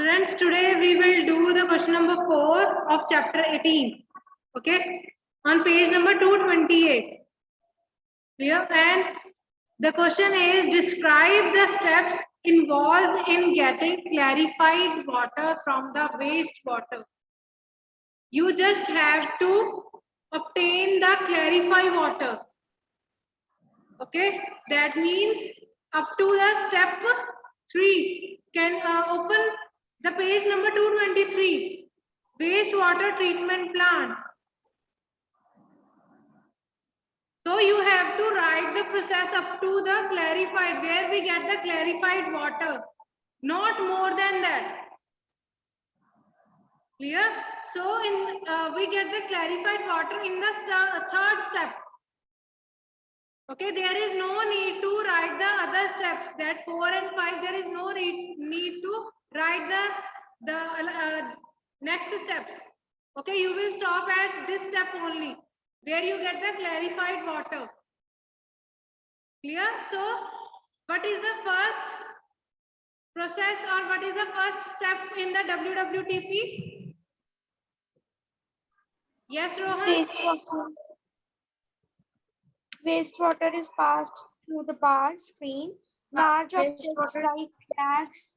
Students, today we will do the question number 4 of chapter 18. Okay, on page number 228. Clear? And the question is, describe the steps involved in getting clarified water from the wastewater. You just have to obtain the clarified water. Okay, that means up to the step 3. Can open the page number 223, wastewater treatment plant. So you have to write the process up to the clarified, where we get the clarified water, not more than that. Clear? So we get the clarified water in the third step. Okay, there is no need to write the other steps, that 4 and 5, there is no need to write the next steps. Okay, you will stop at this step only, where you get the clarified water. Clear? So, what is the first process or what is the first step in the WWTP? Yes, Rohan? Wastewater is passed through the bar screen. Large objects like bags,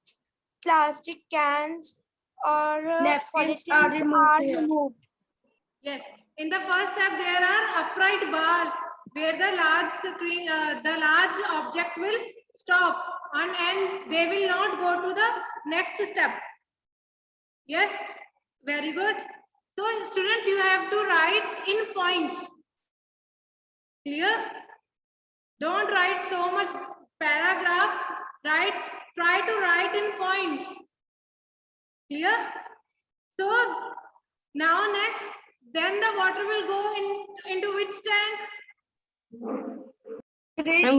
plastic cans, or polythenes are removed. Yes. In the first step, there are upright bars where the large object will stop and they will not go to the next step. Yes. Very good. So, students, you have to write in points. Clear? Don't write so much paragraphs. Try to write in points. Clear? So now next, then the water will go into which tank?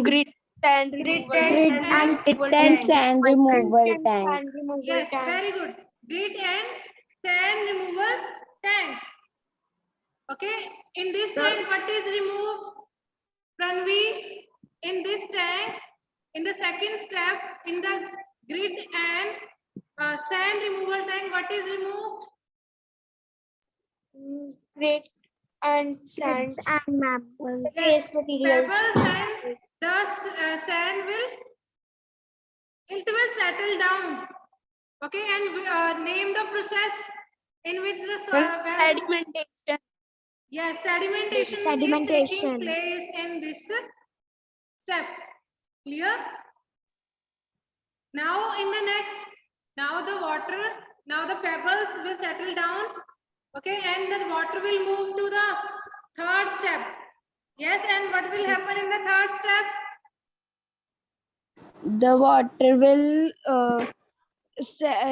Grid and sand removal tank. Yes, very good. Grid and sand removal tank. Okay, in this tank, what is removed? Pranvi, in this tank, in the second step, in the grid and sand removal tank, what is removed? Grit and sand and marble. waste material. Pebbles and the sand it will settle down. Okay, and name the process in which the Sedimentation. yes, sedimentation is taking place in this step. Clear? Now in the next, now the pebbles will settle down. Okay, and the water will move to the third step. Yes, and what will happen in the third step? The water will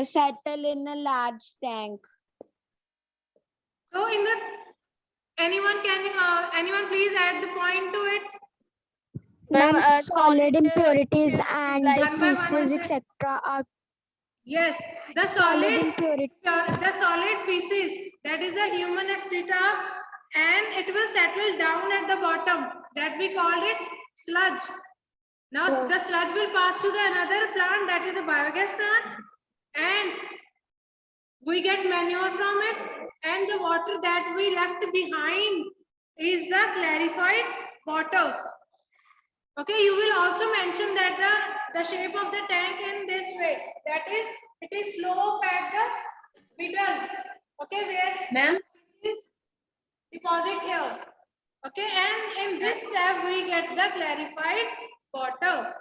settle in a large tank. So in the anyone please add the point to it? Solid impurities and the feces, etc. are yes, the solid impurities. the solid feces, that is the human excreta, and it will settle down at the bottom, that we called it sludge. Now the sludge will pass to the another plant, that is a biogas plant, and we get manure from it, and the water that we left behind is the clarified water. Okay, you will also mention that the shape of the tank in this way, that is, it is slope at the middle. Okay, where is deposit here. Okay, and in this step we get the clarified water.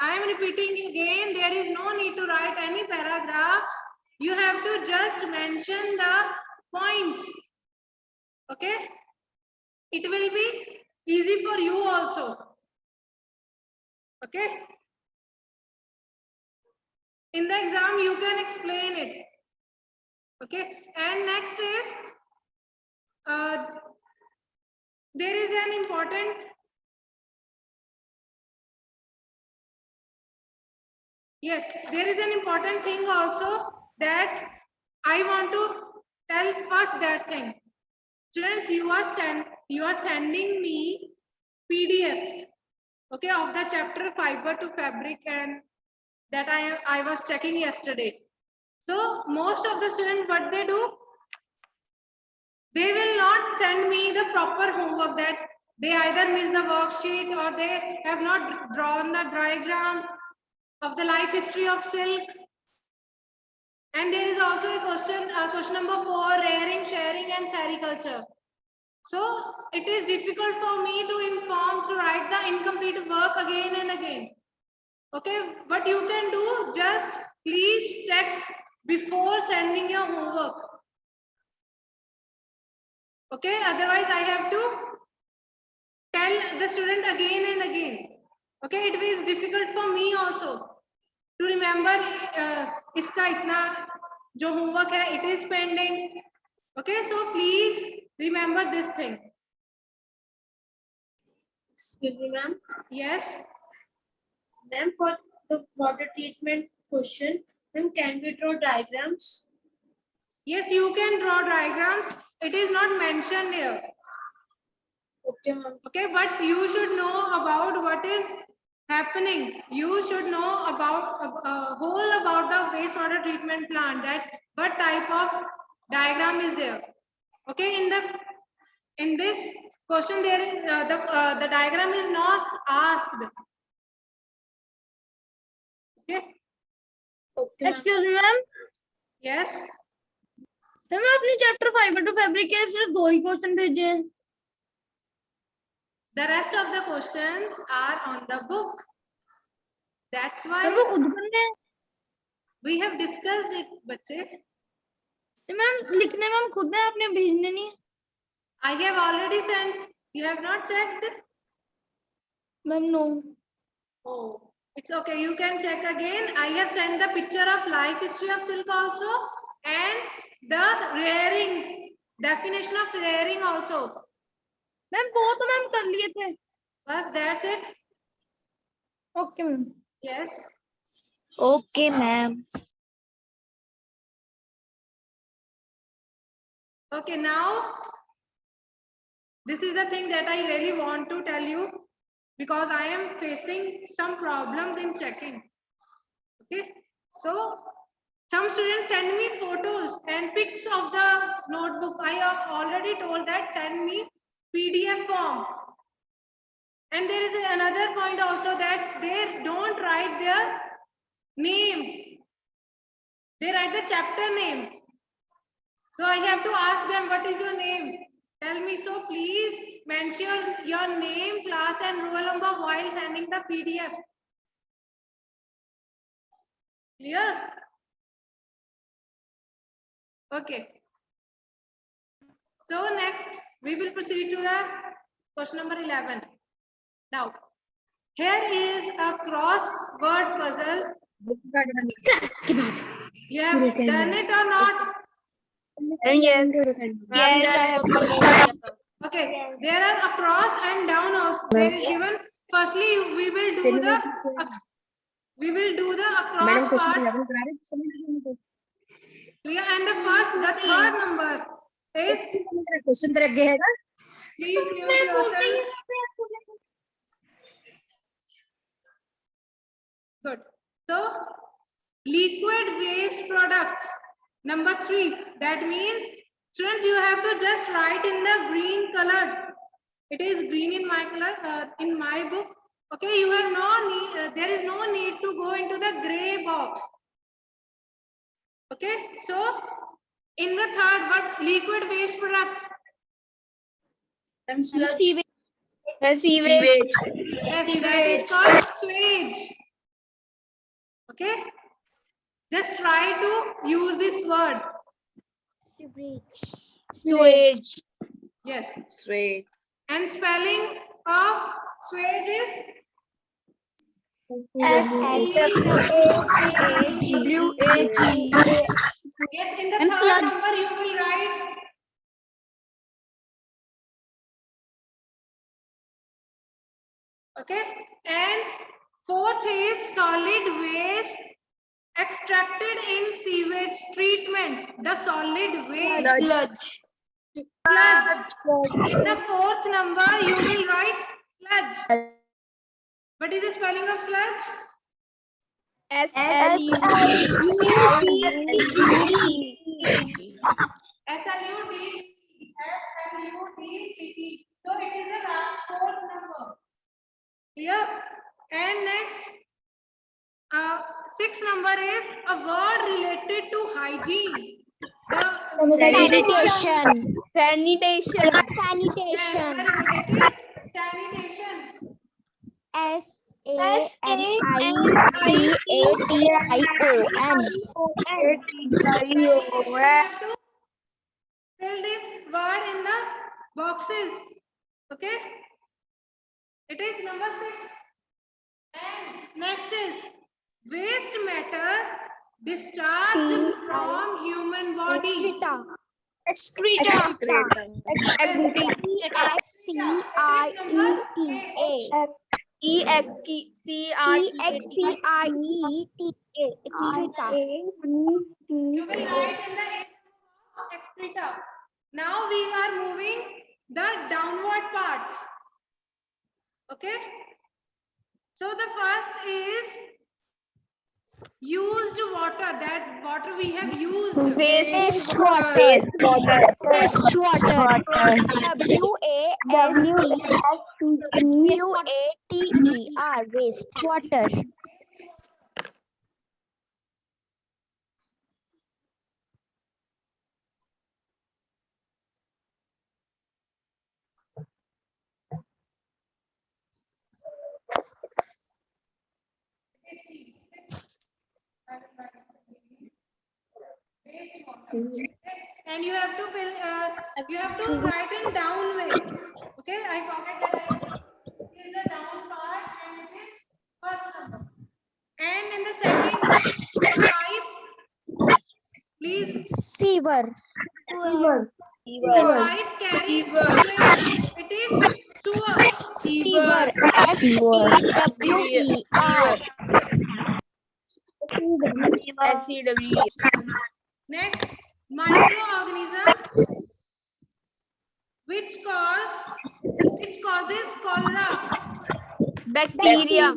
I am repeating again, there is no need to write any paragraphs. You have to just mention the points. Okay, it will be easy for you also. Okay, in the exam you can explain it. Okay, and next is there is an important there is an important thing also that I want to tell first. That thing, students, you are sending me PDFs, okay, of the chapter fiber to fabric, and that I was checking yesterday. So most of the students, what they do, they will not send me the proper homework, that they either miss the worksheet or they have not drawn the diagram of the life history of silk. And there is also a question number 4, rearing, sharing and sericulture. So it is difficult for me to write the incomplete work again and again. Okay, what you can do, just please check before sending your homework. Okay, otherwise I have to tell the student again and again. Okay, it is difficult for me also to remember iska itna jo homework hai, it is pending. Okay, so please remember this thing. Excuse me, ma'am. Yes. Ma'am, for the water treatment question, ma'am, can we draw diagrams? Yes, you can draw diagrams. It is not mentioned here. Okay, ma'am. Okay, but you should know about what is happening. You should know about whole about the wastewater treatment plant, that what type of diagram is there. Okay, in this question there is the diagram is not asked. Okay. Okay, excuse me, ma'am. Yes. Ma'am आपने chapter 5 to fabric के सिर्फ 2 ही question भेजे हैं. The rest of the questions are on the book. That's why ma'am वो खुद करने हैं. we have discussed it, बच्चे. मैम लिखने में हम खुद हैं, आपने भेजने नहीं. I have already sent. You have not checked? Ma'am no. Oh, it's okay. You can check again. I have sent the picture of life history of silk also, and the rearing, definition of rearing also. Ma'am वो तो ma'am कर लिए थे. Bas, that's it. Okay ma'am. Yes. Okay, ma'am. Okay, now this is the thing that I really want to tell you, because I am facing some problems in checking. Okay, so some students send me photos and pics of the notebook. I have already told that send me PDF form. And there is another point also, that they don't write their name. They write the chapter name. So I have to ask them, what is your name? Tell me. So please mention your name, class and roll number while sending the PDF. Clear? Okay. So next we will proceed to the question number 11. Now, here is a crossword puzzle. You have done it or not? Yes. Yes, I have done. Okay, there are across and down also. There is given. Firstly, we will do the across part. Clear? And the third number is. Question तेरे आगे है ना. Please mute yourself. Good. So, liquid waste products. Number 3. That means, students, you have to just write in the green color. It is green in my color, in my book. Okay, you have no need. There is no need to go into the gray box. Okay, so in the third, what liquid waste product? Sewage. Sewage. Yes, that is called sewage. Okay, just try to use this word. Sewage. Yes, Sewage. and spelling of sewage is SEWAGE. yes. In the third number, you will write. Okay, and fourth is solid waste extracted in sewage treatment. The solid waste. Sludge. Sludge. In the fourth number, you will write sludge. What is the spelling of sludge? SLUDGE. is a word related to hygiene. Sanitation. Sanitation. Yes, Sanitation. very good. It is sanitation. Sanitation. You have to fill this word in the boxes. Okay. It is number 6. And next is waste matter discharged from human body. Excreta. Excreta. Excreta. It is number 8. EXCRETA. Excreta. You will write in the excreta. Now we are moving the downward parts. Okay. So the first is used water. That water we have used. Wastewater. Wastewater. Wastewater. Wastewater. And you have to fill. You have to write in down way. Okay, I forget that. It is the down part, and it is first number. And in the second pipe, please. Sewer. The pipe carries fluid. It is sewer. Sewer. Sewer. SEWER. SEWER. Next, microorganisms which causes cholera. Bacteria.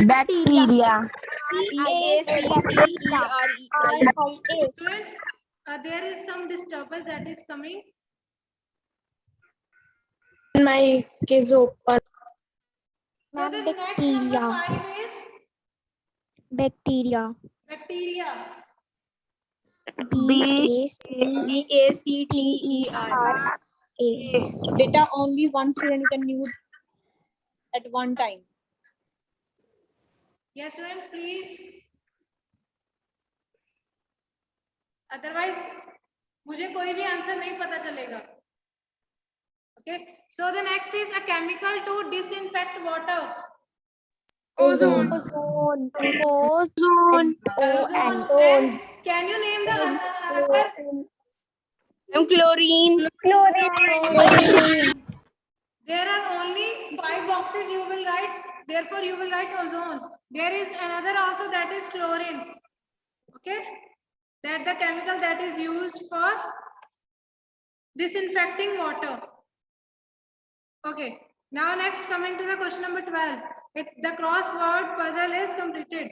Bacteria. BACTERI. Students, there is some disturbance that is coming. My is open. So this next number 5 is Bacteria. bacteria. BACTER. Beta, only one student can use at one time. Yes, students, please. Otherwise, मुझे कोई भी answer नहीं पता चलेगा. Okay. So the next is a chemical to disinfect water. Ozone. Ozone. And can you name the other? Chlorine. There are only 5 boxes you will write. Therefore, you will write ozone. There is another also, that is chlorine. Okay. That the chemical that is used for disinfecting water. Okay. Now next, coming to the question number 12. The crossword puzzle is completed.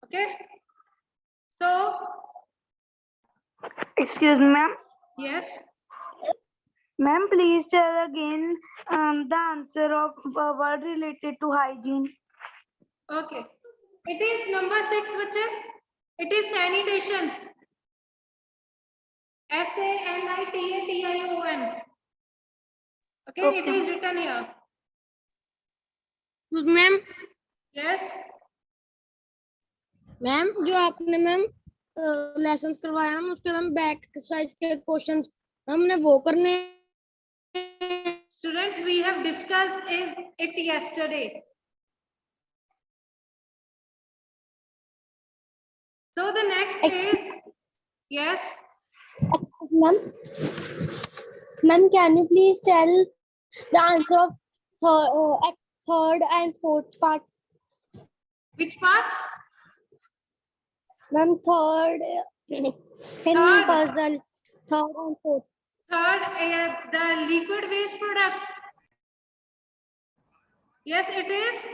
Okay. So, Excuse me, ma'am. yes. Ma'am, please tell again the answer of a word related to hygiene. Okay. It is number 6, which is, it is sanitation. SANITATION. Okay, it is written here. Ma'am Yes. Ma'am जो आपने ma'am lessons करवाया हम उसके ma'am back exercise के questions हमने वो करने Students, we have discussed it yesterday. So the next is, yes. Ma'am, can you please tell the answer of third and fourth part? Which parts? Ma'am, third in Third. puzzle. Third and fourth. Third, the liquid waste product. Yes, it is.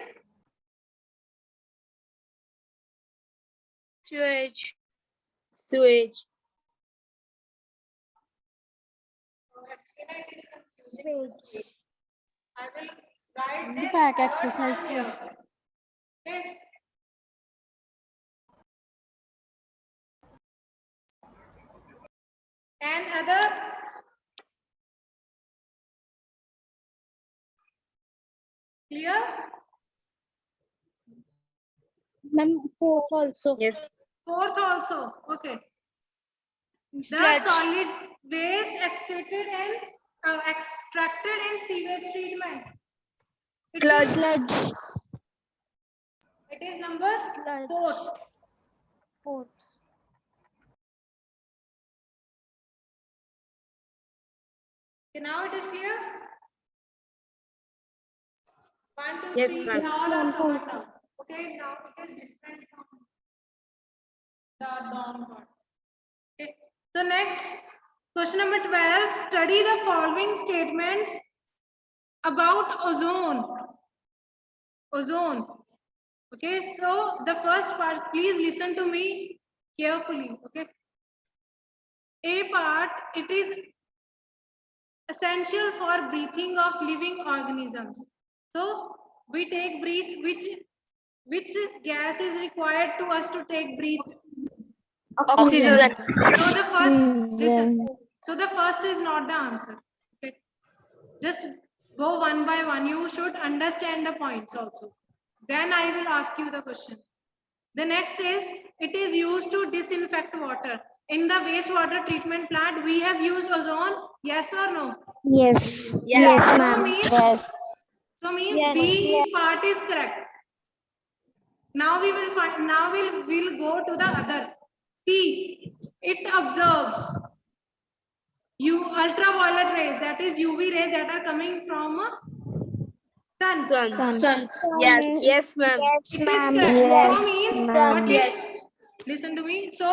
Sewage. I will write this. Back exercise. Okay. and other. Clear? Ma'am, fourth also. Yes. Fourth also. Okay. The Sludge. solid waste extracted in sewage treatment. It is- Sludge. It is number Sludge. 4. Fourth. Okay, now it is clear. 1, 2, Yes, 3. ma'am. All are covered now. Okay, now it is different from the down part. Okay. So next, question number 12. Study the following statements about ozone. Ozone. Okay, so the first part, please listen to me carefully. Okay. A part, it is essential for breathing of living organisms. So we take breath, which gas is required to us to take breath? Oxygen. So the first, listen. So the first is not the answer. Okay. Just go one by one. You should understand the points also. Then I will ask you the question. The next is, it is used to disinfect water. In the wastewater treatment plant, we have used ozone. Yes or no? Yes. Yes. So ma'am. means, Yes. so means B part is correct. Now we will find. Now we'll go to the other. C. It absorbs ultraviolet rays. That is UV rays that are coming from sun. Sun. Yes. Yes, ma'am. It is correct. So means what is? Listen to me. So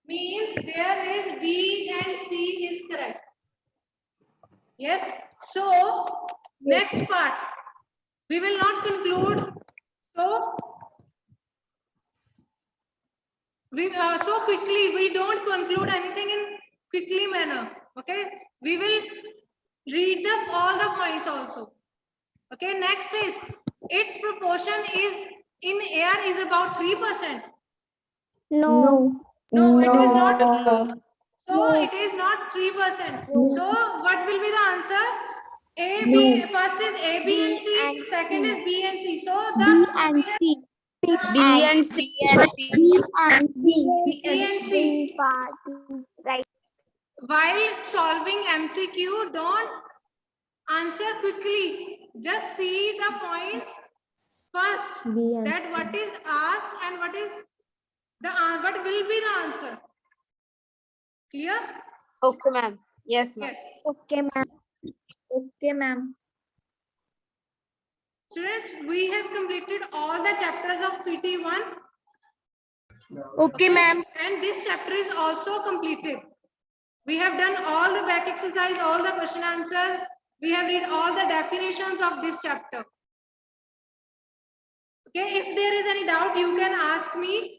means there is B and C is correct. Yes. So next part, we will not conclude. So so quickly we don't conclude anything in quickly manner. Okay. We will read all the points also. Okay. Next is its proportion is in air is about 3%. No. No, it is not. So it is not 3%. So what will be the answer? A, B, first is A, B and C, second is B and C. So B and C. B and C. B and C. B and C. Part is right. While solving MCQ, don't answer quickly. Just see the points first. That what is asked and what is the what will be the answer. Clear? Okay, ma'am. Yes, ma'am. Yes. Okay, ma'am. Okay, ma'am. Students, we have completed all the chapters of PT1. Okay, ma'am. And this chapter is also completed. We have done all the back exercise, all the question answers. We have read all the definitions of this chapter. Okay, if there is any doubt, you can ask me.